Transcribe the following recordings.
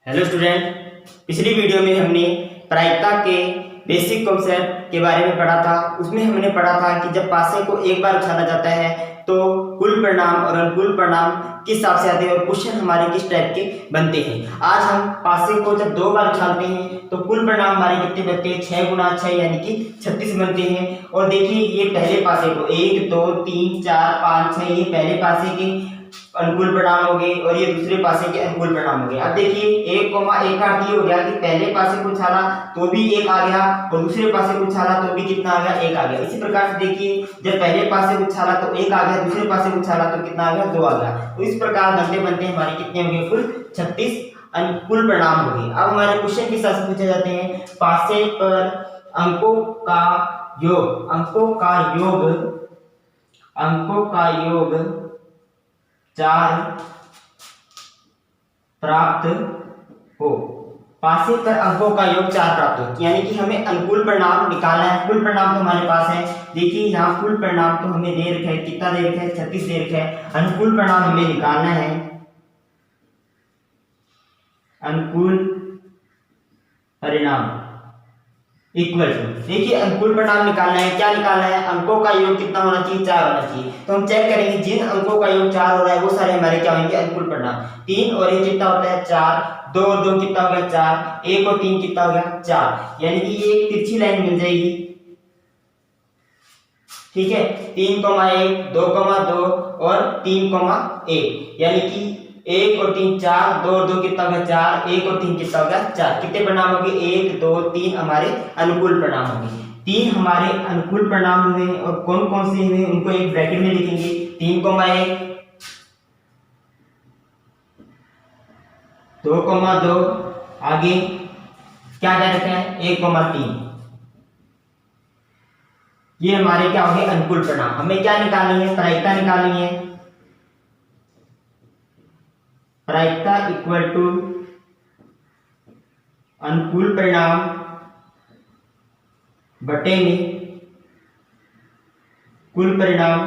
Hello student, पिछली video में हमने प्रायिकता के बेसिक कॉन्सेप्ट के बारे में पढ़ा था। उसमें हमने पढ़ा था कि जब पासे को एक बार उछाला जाता है तो कुल परिणाम और अनुकूल परिणाम किस हिसाब से आते हैं और क्वेश्चन हमारे किस टाइप के बनते हैं। आज हम पासे को जब दो बार उछालते हैं तो कुल परिणाम हमारे कितने बनते हैं, 6 गुना 6 यानी कि 36 बनते हैं। और देखिए ये पहले पासे को 1 2 3 4 5 6 ये पहले पासे के अनुकूल परिणाम हो गए और ये दूसरे पासे के अनुकूल परिणाम हो गए। अब देखिए 1 1 का अर्थ ये हो गया कि पहले पासे को उछाला तो भी 1 आ गया और दूसरे पासे को उछाला तो भी कितना आ गया, 1 आ गया। इसी प्रकार से देखिए जब पहले पासे को उछाला तो 1 आ गया, दूसरे पासे को उछाला तो कितना आ गया, 2 आ गया। तो इस प्रकार बनते बनते हमारे कितने हो गए, कुल 36 अनुकूल परिणाम हो गए। अब हमारे क्वेश्चन किस तरह से पूछे जाते हैं, पासे पर अंकों का योग, अंकों का योग 4 प्राप्त हो। पासे पर अंकों का योग 4 प्राप्त हो यानी कि हमें अनुकूल परिणाम निकालना है। कुल परिणाम तो हमारे पास है, देखिए यहाँ कुल परिणाम तो हमें दे रखा है, कितना दे रखा है, 36 दे रखा है। अनुकूल परिणाम हमें निकालना है, अनुकूल परिणाम इक्वल टू, देखिए अनुकूल परिणाम निकालना है, क्या निकालना है, अंकों का योग कितना होना चाहिए, 4 होना चाहिए। तो हम चेक करेंगे जिन अंकों का योग 4 हो रहा है वो सारे हमारे क्या होंगे, अनुकूल परिणाम। 3 और 1 कितना होता है, 4, 2 और 2 कितना हो गया, 4, 1 और 3 कितना हो गया, 4, यानी कि ये एक तिरछी लाइन बन जाएगी। ठीक है, 3, 1, 2, 2 और 3, 1 यानी कि 1 और 3 4, 2 और 2 कितना हो गया, 4, 1 और 3 कितना हो गया, 4। कितने परिणाम हो गए, 1 2 3 हमारे अनुकूल परिणाम हो गए। 3 हमारे अनुकूल परिणाम हुए और कौन कौन से हुए उनको एक ब्रैकेट में लिखेंगे, 3, 1, 2, 2 आगे क्या दे रखा है, 1, 3। ये हमारे क्या हो गए, अनुकूल परिणाम। हमें क्या निकालनी है, प्रायिकता निकालनी है। प्रायिकता इक्वल टू अनुकूल परिणाम बटे में कुल परिणाम।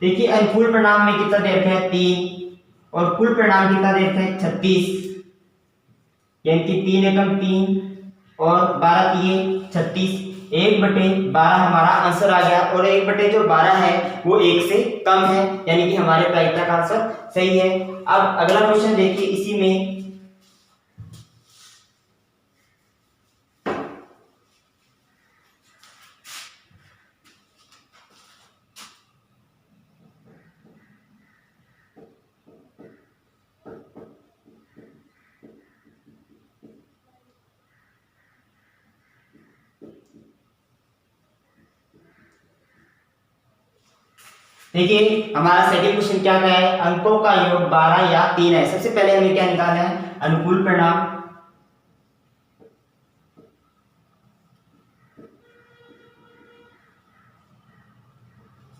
देखिए अनुकूल परिणाम में कितना दे रखा है, 3 और कुल परिणाम कितना दे रखा है, 36 यानी कि 3 एकम 3 और 12 3 36, 1/12 हमारा आंसर आ गया। और 1/12 है वो 1 से कम है यानी कि हमारे प्रायिकता का आंसर सही है। अब अगला क्वेश्चन देखिए, इसी में देखिए हमारा सेकंड क्वेश्चन क्या है, अंकों का योग 12 या 3 है। सबसे पहले हमें क्या निकालना है, अनुकूल परिणाम।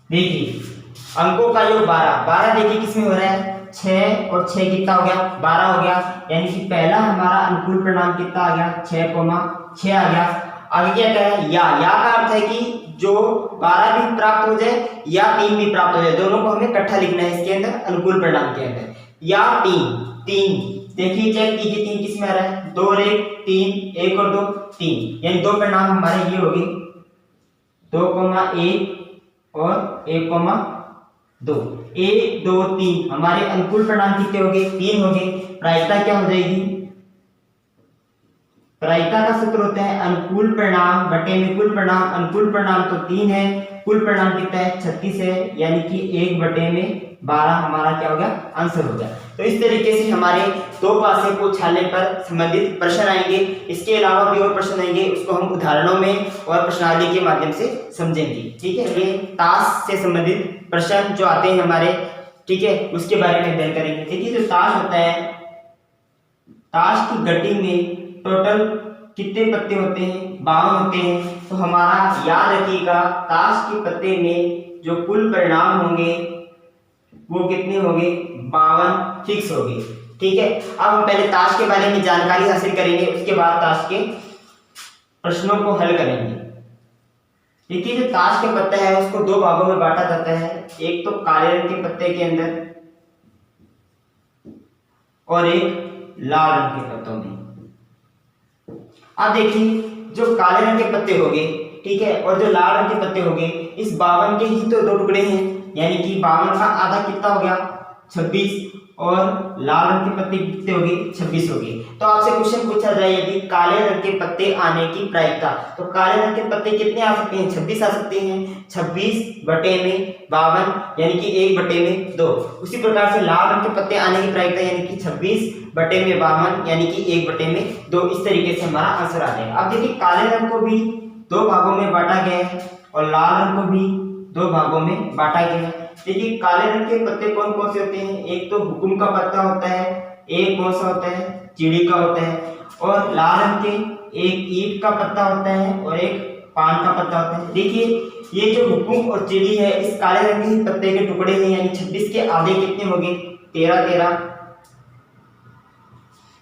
देखिए अंकों का योग 12 देखिए किसमें हो रहा है, 6 और 6 कितना हो गया, 12 हो गया। यानी कि पहला हमारा अनुकूल परिणाम कितना आ गया, 6,6 आ गया। आगे क्या कह रहा है, या का अर्थ है कि जो 12 भी प्राप्त हो जाए या 3 भी प्राप्त हो जाए, दोनों को हमें इकट्ठा लिखना है इसके अंदर, अनुकूल परिणाम के अंदर। या 3 देखिए चेक कीजिए 3 किस में आ रहा है, 2 और 1 3, 1 और 2 3, यानी दो परिणाम हमारे ये हो गए, 2,1 और 1,2। 1 2 3 हमारे अनुकूल परिणाम कितने हो गए, 3 हो गए। प्रायिकता क्या हो जाएगी, प्रायिकता का सूत्र होता है अनुकूल परिणाम बटे में कुल परिणाम। अनुकूल परिणाम तो 3 है, कुल परिणाम कितना है, 36 है, यानी कि 1/12 हमारा क्या हो गया, आंसर हो गया। तो इस तरीके से हमारे दो पासे को उछालने पर संबंधित प्रश्न आएंगे। इसके अलावा भी और प्रश्न आएंगे, उसको हम उदाहरणों में और प्रश्नावली के माध्यम से समझेंगे। ठीक है, ये ताश से संबंधित प्रश्न जो आते हैं हमारे, ठीक है, उसके बारे में अध्ययन करेंगे। देखिए जो ताश होता है, ताश की गड्डी में टोटल कितने पत्ते होते हैं, 52 होते हैं। तो हमारा याद रखिएगा ताश के पत्ते में जो कुल परिणाम होंगे वो कितने होंगे, 52 फिक्स होंगे। ठीक है, अब हम पहले ताश के बारे में जानकारी हासिल करेंगे, उसके बाद ताश के प्रश्नों को हल करेंगे। देखिए जो ताश का पत्ता है उसको दो भागों में बांटा जाता है, एक तो काले रंग के पत्ते के अंदर और एक लाल रंग के पत्तों में। अब देखिए जो काले रंग के पत्ते हो गए, ठीक है, और जो लाल रंग के पत्ते हो गए, इस 52 के ही तो 2 टुकड़े हैं, यानी कि 52 का आधा कितना हो गया 26, और लाल रंग के पत्ते कितने हो गए 26 हो गए। तो आपसे क्वेश्चन पूछा जाए यदि काले रंग के पत्ते आने की प्रायिकता, तो काले रंग के पत्ते कितने आ सकते हैं 26 आ सकते हैं, 26 बटे में 52 यानी कि 1 बटे में 2। उसी प्रकार से लाल रंग के पत्ते आने की प्रायिकता यानी कि 26 बटे में 52 यानी कि 1 बटे में 2। इस तरीके से हमारा आंसर आ जाएगा। अब देखिए काले रंग को भी 2 भागों में बांटा गया है और लाल रंग को भी 2 भागों में बांटा गया है। देखिए काले रंग के पत्ते कौन कौन से होते हैं, एक तो हुकुम का पत्ता होता है, एक कौन सा होता है चिड़ी का होता है, और लाल रंग के एक ईंट का पत्ता होता है और एक पान का पत्ता होता है। देखिए ये जो हुकुम और चिड़ी है इस काले रंग के ही पत्ते के टुकड़े हैं, यानी 26 के आधे कितने हो गए 13 13।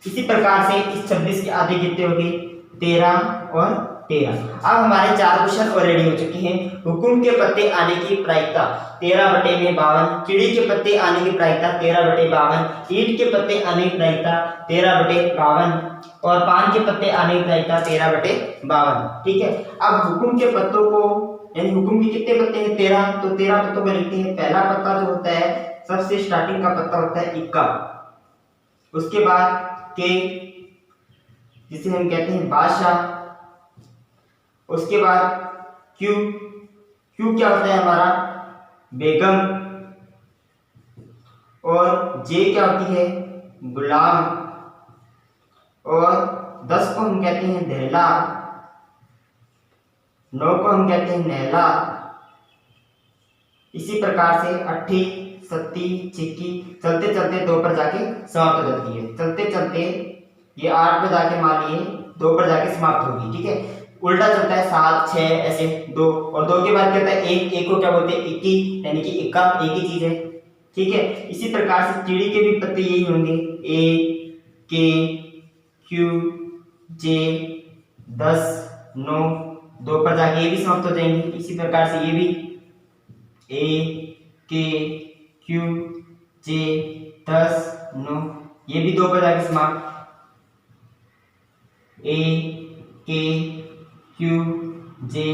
इसी प्रकार से इस 26 के आधे कितने हो गए 13 और 13। अब हमारे 4 क्वेश्चन ऑलरेडी हो चुके हैं। हुकुम के पत्ते आने की प्रायिकता 13 बटे में 52, चिड़ी के पत्ते आने की प्रायिकता 13 बटे 52, ईंट के पत्ते आने की प्रायिकता 13 बटे 52 और पान के पत्ते आने की प्रायिकता 13 बटे 52। ठीक है, अब हुकुम के पत्तों को यानी हुकुम के कितने पत्ते हैं 13, तो 13 पत्तों को लिखते हैं। पहला पत्ता जो होता है सबसे स्टार्टिंग का पत्ता होता है इक्का, उसके बाद के जिसे हम कहते हैं बादशाह, उसके बाद क्यू, क्यू क्या होता है हमारा बेगम, और जे क्या होती है गुलाम, और 10 को हम कहते हैं दहला, 9 को हम कहते हैं नैला। इसी प्रकार से 8 सत्ती चिक्की चलते चलते 2 पर जाके समाप्त हो जाती है। चलते चलते ये 8 पर जाके मान लिए 2 पर जाके समाप्त होगी। ठीक है, उल्टा चलता है 7 6 ऐसे 2, और 2 के बाद क्या होता है 1, 1 को क्या बोलते हैं इक्की, यानी कि इक्का एक ही चीज है। ठीक है, इसी प्रकार से चिड़ी के भी पत्ते यही होंगे ए के क्यू जे 10 9, 2 पर जाके ये भी समाप्त हो जाएंगे। इसी प्रकार से ये भी ए के क्यू जे 10 9, ये भी 2 पर जाके समाप्त, ए के क्यू जे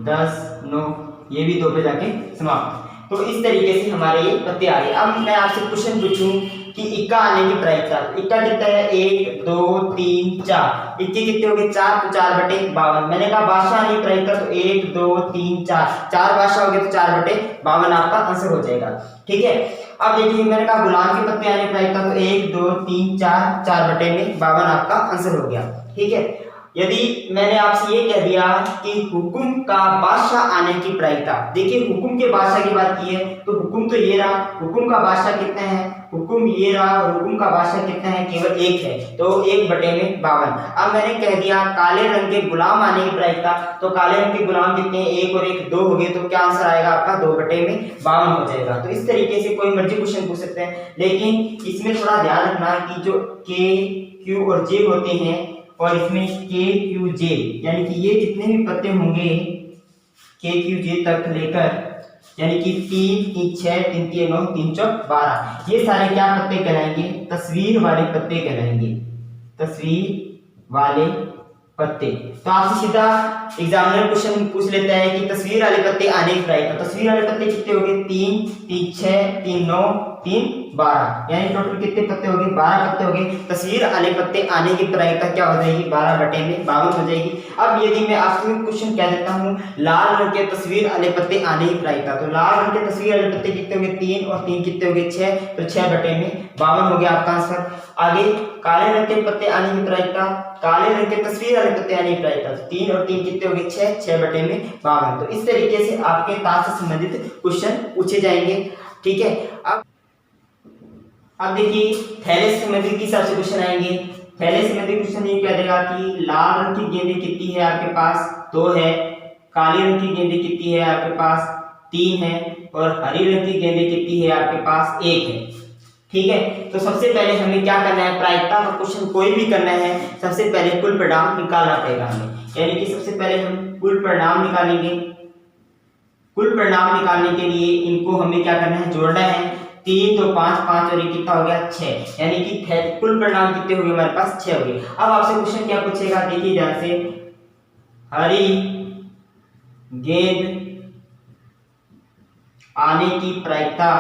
10 9, ये भी 2 पे जाके समाप्त। तो इस तरीके से हमारे ये पत्ते आ गए। अब मैं आपसे क्वेश्चन पूछूं कि इक्का आने की प्रायिकता, इक्का कितना है 1 2 3 4, इक्के कितने हो गए 4, तो 4 बटे 52। मैंने कहा बादशाह आने की प्रायिकता तो 1 2 3 4, 4 बादशाह हो गए तो 4 बटे 52 आपका आंसर हो जाएगा। ठीक है, अब देखिए मैंने कहा गुलाम के पत्ते आने की प्रायिकता तो 1 2 3 4, 4 बटे में 52 आपका आंसर हो गया। ठीक है, यदि मैंने आपसे ये कह दिया कि हुकुम का बादशाह आने की प्रायिकता, देखिए हुकुम के बादशाह की बात की है तो हुकुम तो ये रहा, हुकुम का बादशाह कितना है, हुकुम ये रहा और हुकुम का बादशाह कितना है केवल 1 है, तो 1 बटे में 52। अब मैंने कह दिया काले रंग के गुलाम आने की प्रायिकता, तो काले रंग के गुलाम कितने हैं 1 और 1 2 हो गए, तो क्या आंसर आएगा आपका 2 बटे में 52 हो जाएगा। तो इस तरीके से कोई मर्जी क्वेश्चन पूछ सकते हैं, लेकिन इसमें थोड़ा ध्यान रखना कि जो के क्यू और जे होते हैं और इसमें के क्यू जे यानी कि ये जितने भी पत्ते होंगे के क्यू जे तक लेकर, यानी कि 3 3 6 3 3 9 3 4 12, ये सारे क्या पत्ते कहलाएंगे तस्वीर वाले पत्ते कहलाएंगे, तस्वीर वाले पत्ते। तो आपसे सीधा एग्जामिनर क्वेश्चन पूछ लेता है कि तस्वीर वाले पत्ते आने की प्रायिकता, तस्वीर वाले पत्ते कितने हो गए 3 3 6 3 9 3 12, यानी टोटल कितने पत्ते हो गए 12 पत्ते हो गए। तस्वीर वाले पत्ते आने की प्रायिकता क्या हो जाएगी 12 बटे में 52 हो जाएगी। अब यदि मैं आपसे क्वेश्चन कह देता हूँ लाल रंग के तस्वीर वाले पत्ते आने की प्रायिकता, तो लाल रंग के तस्वीर वाले पत्ते कितने हो गए 3 और 3 कितने हो गए 6, तो 6 बटे में 52 हो गया आपका आंसर। आगे काले रंग के पत्ते आने की प्रायिकता, काले रंग के तस्वीर वाले पत्ते आने की प्रायिकता 3 और 3 कितने हो गए 6, 6 बटे में 52। तो इस तरीके से आपके ताश से संबंधित क्वेश्चन पूछे जाएंगे। ठीक है, अब देखिए थैले से संबंधित किस हिसाब से क्वेश्चन आएंगे। थैले से संबंधित क्वेश्चन ये कह देगा कि लाल रंग की गेंदें कितनी है आपके पास 2 है, काले रंग की गेंदें कितनी है आपके पास 3 है, और हरी रंग की गेंदें कितनी है आपके पास 1 है। ठीक है, तो सबसे पहले हमें क्या करना है, प्रायिकता का क्वेश्चन कोई भी करना है सबसे पहले कुल परिणाम निकालना पड़ेगा हमें, यानी कि सबसे पहले हम कुल परिणाम निकालेंगे। कुल परिणाम निकालने के लिए इनको हमें क्या करना है, जोड़ना है। 3 तो 5 5 और ये कितना हो गया 6, यानी कि कुल परिणाम कितने हो गए हमारे पास 6 हो गए। अब आपसे क्वेश्चन क्या पूछेगा, देखिए ध्यान से, हरी गेंद आने की प्रायिकता,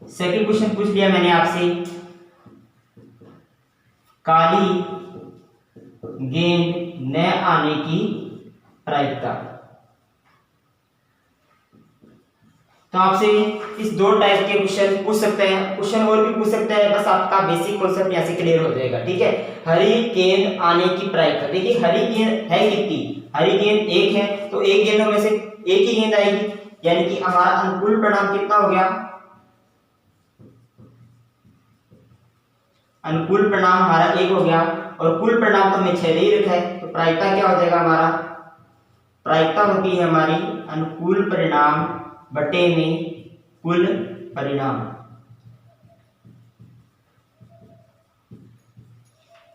सेकंड क्वेश्चन पूछ लिया मैंने आपसे, काली गेंद न आने की प्रायिकता। तो आपसे इस दो टाइप के क्वेश्चन पूछ सकते हैं, क्वेश्चन और भी पूछ सकते हैं, बस आपका बेसिक कॉन्सेप्ट यहाँ से क्लियर हो जाएगा, ठीक है। हरी गेंद आने की प्रायिकता, देखिए हरी गेंद है कितनी, हरी गेंद एक है, तो एक गेंदों में से एक ही गेंद आएगी, यानी कि हमारा अनुकूल परिणाम कितना हो गया, अनुकूल परिणाम हमारा 1 हो गया, और कुल परिणाम तो हमें 6 दे ही रखा है, तो प्रायिकता क्या हो जाएगा हमारा, प्रायिकता होती है हमारी अनुकूल परिणाम बटे में कुल परिणाम,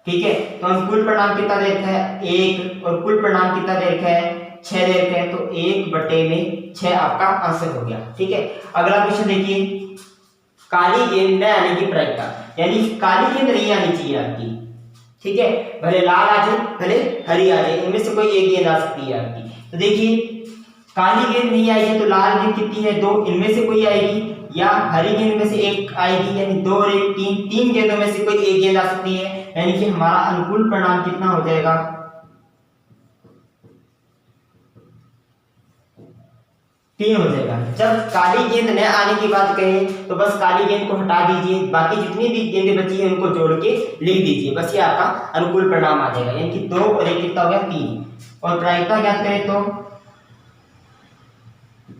ठीक है। तो अनुकूल परिणाम कितना दे रखा है 1, और कुल परिणाम कितना दे रखा है 6 दे रखा है, तो 1 बटे में 6 आपका आंसर हो गया, ठीक है। अगला क्वेश्चन देखिए, काली गेंद न आने की प्रायिकता, यानी काली गेंद नहीं आनी चाहिए आपकी, ठीक है, भले लाल आ जाए भले हरी आ जाए, इनमें से कोई एक गेंद आ सकती है आपकी। तो देखिए काली गेंद नहीं आएगी तो लाल गेंद कितनी है 2, इनमें से कोई आएगी, या हरी गेंद में से एक आएगी, यानी 2 और 1 3, 3 गेंदों में से कोई एक गेंद आ सकती है, यानी कि हमारा अनुकूल परिणाम कितना हो जाएगा 3 हो जाएगा। जब काली गेंद न आने की बात कहें तो बस काली गेंद को हटा दीजिए, बाकी जितनी भी गेंदें बची हैं उनको जोड़ के लिख दीजिए, बस ये आपका अनुकूल परिणाम आ जाएगा, यानी कि 2 और 1 कितना हो गया 3। और प्रायिकता ज्ञात करें तो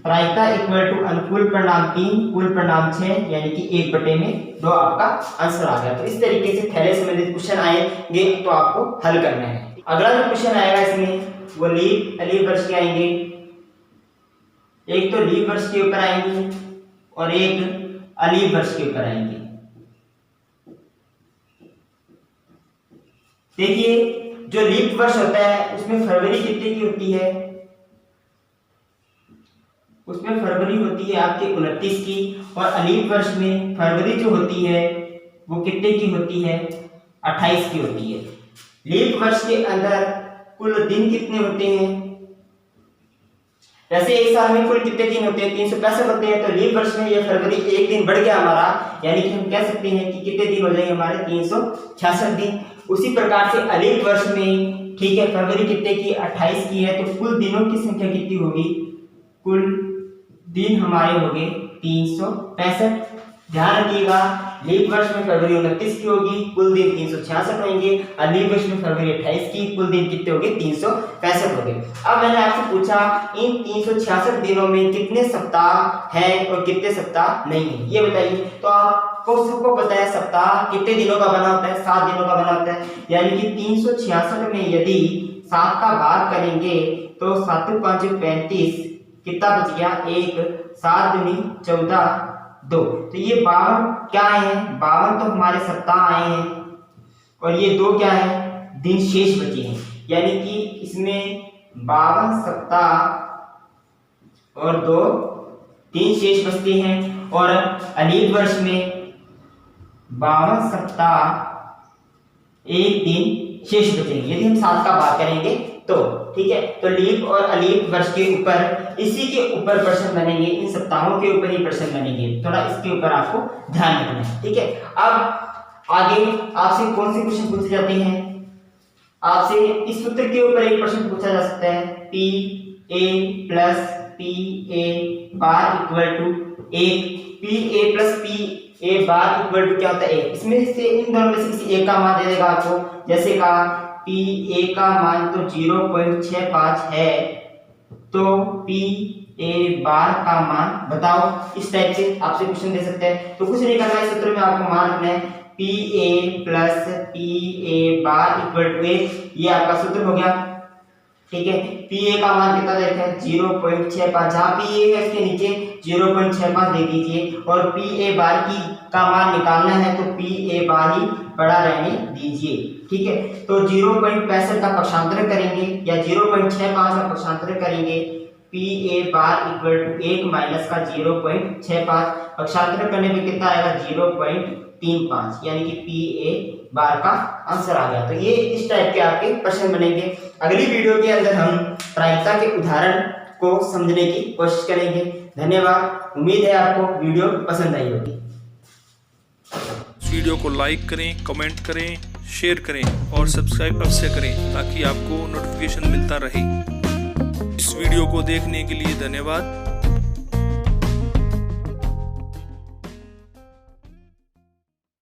प्रायिकता इक्वल टू अनुकूल परिणाम 3 कुल परिणाम 6, यानी कि 1 बटे में 2 आपका आंसर आ गया। तो इस तरीके से थैले संबंधित क्वेश्चन आएंगे तो आपको हल करना है। अगला जो क्वेश्चन आएगा इसमें वो लीप वर्ष के आएंगे, एक तो लीप वर्ष के ऊपर आएंगे और एक अलीप वर्ष के ऊपर आएंगे। देखिए जो लीप वर्ष होता है उसमें फरवरी कितने की होती है, उसमें फरवरी होती है आपके 29 की, और अलीप वर्ष में फरवरी जो होती है वो कितने की होती है 28 की होती है। लीप वर्ष के अंदर कुल दिन कितने होते हैं, वैसे एक साल में कुल कितने दिन होते हैं 365 होते हैं, तो लीप वर्ष में ये फरवरी एक दिन बढ़ गया हमारा, यानी कि हम कह सकते हैं कि कितने दिन हो जाएंगे हमारे 366 दिन। उसी प्रकार से अलीप वर्ष में, ठीक है, फरवरी कितने की 28 की है, तो कुल दिनों की संख्या कितनी होगी, कुल दिन हमारे हो गए 365। ध्यान रखिएगा लीप वर्ष में फरवरी 29 की होगी, कुल दिन 366 होंगे, और लीप वर्ष में फरवरी 28 की, कुल दिन कितने होंगे 365 हो गए। अब मैंने आपसे पूछा इन 366 दिनों में कितने सप्ताह हैं और कितने सप्ताह नहीं है, ये बताइए। तो आपको सबको पता है सप्ताह कितने दिनों का बना होता है, 7 दिनों का बना होता है, यानी कि 366 में यदि 7 का भाग करेंगे तो 7 5 35 कितना बच गया 1, 7 दूनी 14 2, तो ये 52 क्या है, 52 तो हमारे सप्ताह आए हैं, और ये 2 क्या है दिन शेष बचे हैं, यानी कि इसमें 52 सप्ताह और 2 दिन शेष बचते हैं। और अलीप वर्ष में 52 सप्ताह 1 दिन शेष बचेंगे यदि हम 7 का भाग करेंगे तो, ठीक है। तो लीप और अलीप वर्ष के ऊपर, इसी के ऊपर प्रश्न बनेंगे, इन सप्ताहों के ऊपर ही प्रश्न बनेंगे, थोड़ा इसके ऊपर आपको ध्यान रखना है, ठीक है। अब आगे आपसे कौन से क्वेश्चन पूछे जाते हैं, आपसे इस सूत्र के ऊपर एक प्रश्न पूछा जा सकता है, P A plus P A bar equal to 1, P A plus P A bar equal to क्या होता है 1, इसमें से इन दोनों में से किसी एक का मान दे देगा आपको, जैसे कहा पी ए का मान तो 0.65 है, तो पी ए बार का मान बताओ, इस टाइप से आपसे क्वेश्चन दे सकते हैं। तो कुछ नहीं करना है, सूत्र में आपको मान रखना है P A plus P A bar equal to 1, ये आपका सूत्र हो गया, ठीक है। पी ए का मान कितना देखा है 0.65, जहां पी ए है इसके नीचे 0.65 दे दीजिए, और पी ए बार की का मान निकालना है तो पी ए बार ही बड़ा रहने दीजिए, ठीक है। तो 0.65 का पक्षांतर करेंगे या 0.65 का पक्षांतर करेंगे P A bar equal to 1 minus का 0.65, पक्षांतर करने में कितना आएगा 0.35, यानी कि पी ए बार का आंसर आ गया। तो ये इस टाइप के आपके प्रश्न बनेंगे। अगली वीडियो के अंदर हम प्रायिकता के उदाहरण को समझने की कोशिश करेंगे। धन्यवाद। उम्मीद है आपको वीडियो पसंद आई होगी। इस वीडियो को लाइक करें, कमेंट करें, शेयर करें और सब्सक्राइब अवश्य करें ताकि आपको नोटिफिकेशन मिलता रहे। इस वीडियो को देखने के लिए धन्यवाद।